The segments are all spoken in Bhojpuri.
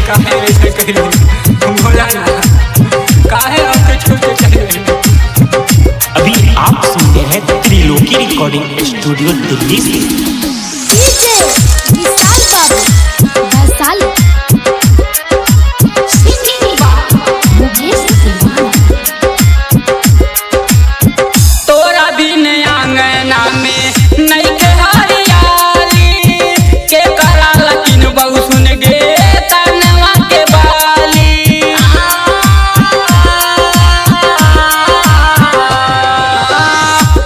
काहे ऐसे कहियो बोला ना, काहे आपके छोड़ के चले गए। अभी आप सुन रहे हैं त्रिलोकी रिकॉर्डिंग स्टूडियो दिल्ली से। डीजे विशाल बाबू वैशाली सिंगिंग बाय मुकेश सिंह। तोरा बिन आंगना में नहीं के हरियाली के करा लकिन बहु सुन गे तनवा के बाली।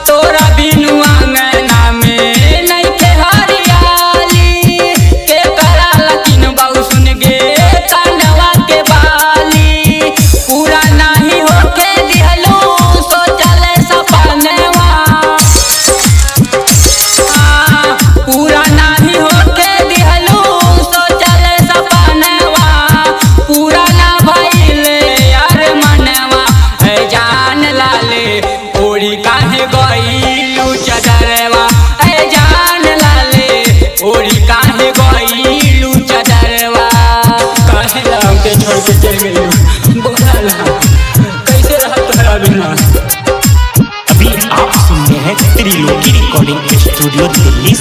तोरा बिन आंगना में नहीं के हरियाली के करा लकिन बहु सुन गे तनवा के बाली। पूरा नहीं होके दिहलो सोचल सपनवा, पूरा नहीं होके दिहलो सोचल सपनवा। पूरा ना भइले यार मनवा है जान लाले ओड़ी काहे गइलू चदरवा। है जान लाले ओड़ी काहे गइलू चदरवा। काहे लाके छोड़ के चल गइलू बोला ना, कैसे रहा तोरा बिना। अभी आप सुन रहे हैं त्रिलोकी रिकॉर्डिंग स्टूडियो दिल्ली